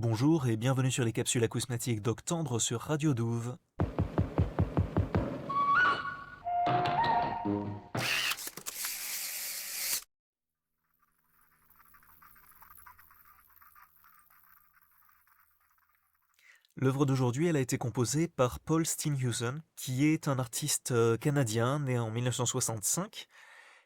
Bonjour et bienvenue sur les capsules acousmatiques d'Octandre sur Radio Douve. L'œuvre d'aujourd'hui, elle a été composée par Paul Steenhuisen, qui est un artiste canadien né en 1965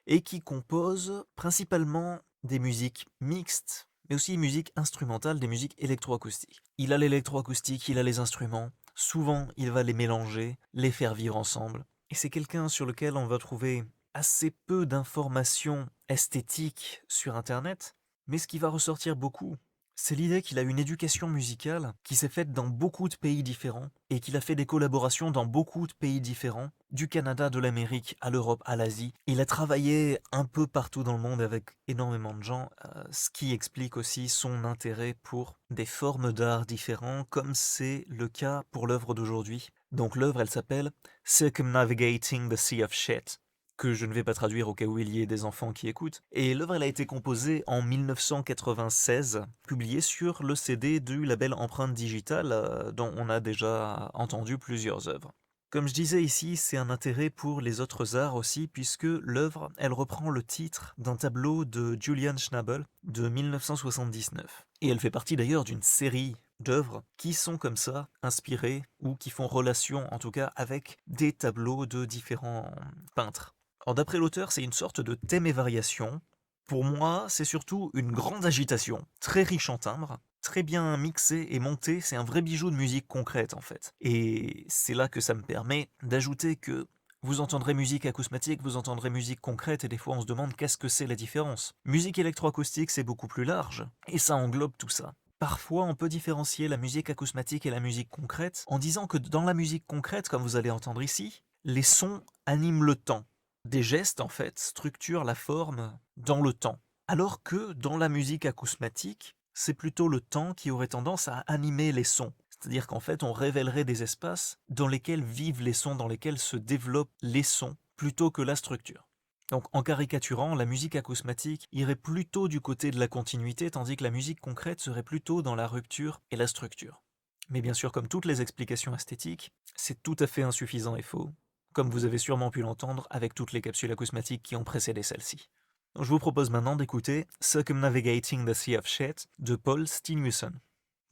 et qui compose principalement des musiques mixtes, mais aussi musique instrumentale, des musiques électroacoustiques. Il a l'électroacoustique, il a les instruments, souvent il va les mélanger, les faire vivre ensemble. Et c'est quelqu'un sur lequel on va trouver assez peu d'informations esthétiques sur Internet, mais ce qui va ressortir beaucoup, c'est l'idée qu'il a une éducation musicale qui s'est faite dans beaucoup de pays différents et qu'il a fait des collaborations dans beaucoup de pays différents, du Canada, de l'Amérique, à l'Europe, à l'Asie. Il a travaillé un peu partout dans le monde avec énormément de gens, ce qui explique aussi son intérêt pour des formes d'art différents, comme c'est le cas pour l'œuvre d'aujourd'hui. Donc l'œuvre, elle s'appelle Circumnavigating the Sea of Shit, que je ne vais pas traduire au cas où il y ait des enfants qui écoutent. Et l'œuvre, elle a été composée en 1996, publiée sur le CD du label Empreinte Digitale, dont on a déjà entendu plusieurs œuvres. Comme je disais ici, c'est un intérêt pour les autres arts aussi, puisque l'œuvre, elle reprend le titre d'un tableau de Julian Schnabel de 1979. Et elle fait partie d'ailleurs d'une série d'œuvres qui sont comme ça, inspirées, ou qui font relation en tout cas avec des tableaux de différents peintres. Alors d'après l'auteur, c'est une sorte de thème et variation. Pour moi, c'est surtout une grande agitation, très riche en timbres, très bien mixé et monté, c'est un vrai bijou de musique concrète en fait. Et c'est là que ça me permet d'ajouter que vous entendrez musique acousmatique, vous entendrez musique concrète, et des fois on se demande qu'est-ce que c'est la différence. Musique électroacoustique, c'est beaucoup plus large, et ça englobe tout ça. Parfois, on peut différencier la musique acousmatique et la musique concrète en disant que dans la musique concrète, comme vous allez entendre ici, les sons animent le temps. Des gestes, en fait, structurent la forme dans le temps. Alors que dans la musique acousmatique, c'est plutôt le temps qui aurait tendance à animer les sons. C'est-à-dire qu'en fait, on révélerait des espaces dans lesquels vivent les sons, dans lesquels se développent les sons, plutôt que la structure. Donc en caricaturant, la musique acousmatique irait plutôt du côté de la continuité, tandis que la musique concrète serait plutôt dans la rupture et la structure. Mais bien sûr, comme toutes les explications esthétiques, c'est tout à fait insuffisant et faux, comme vous avez sûrement pu l'entendre avec toutes les capsules acousmatiques qui ont précédé celle-ci. Donc je vous propose maintenant d'écouter Circumnavigating the Sea of Shit de Paul Steenhuisen.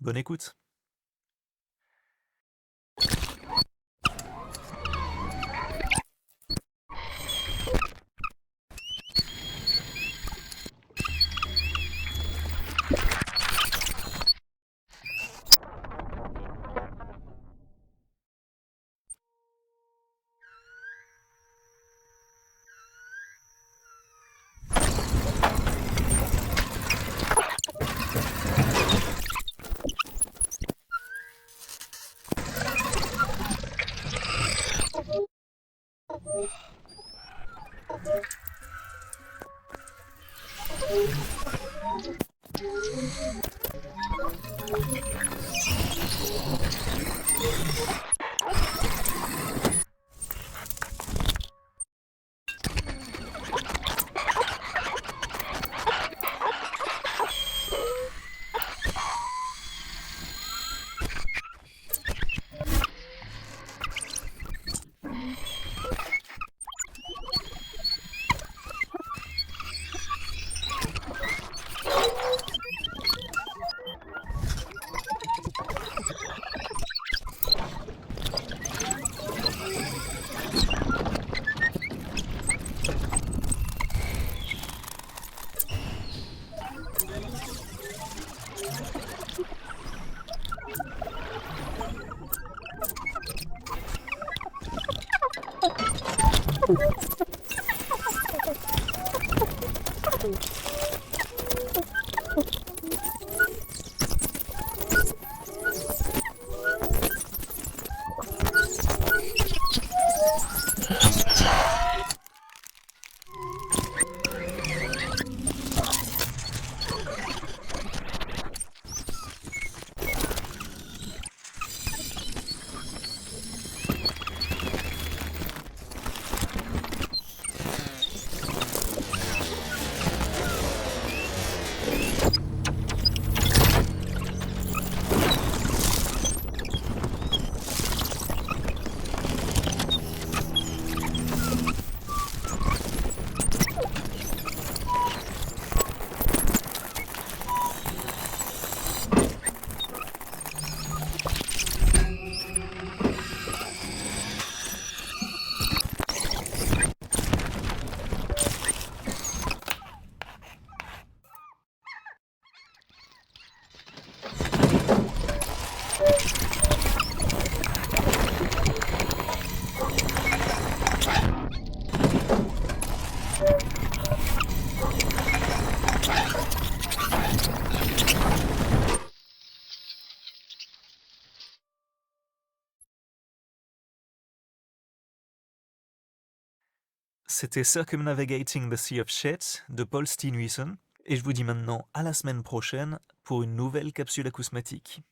Bonne écoute. C'était Circumnavigating the Sea of Shit de Paul Steenhuisen, et je vous dis maintenant à la semaine prochaine pour une nouvelle capsule acousmatique.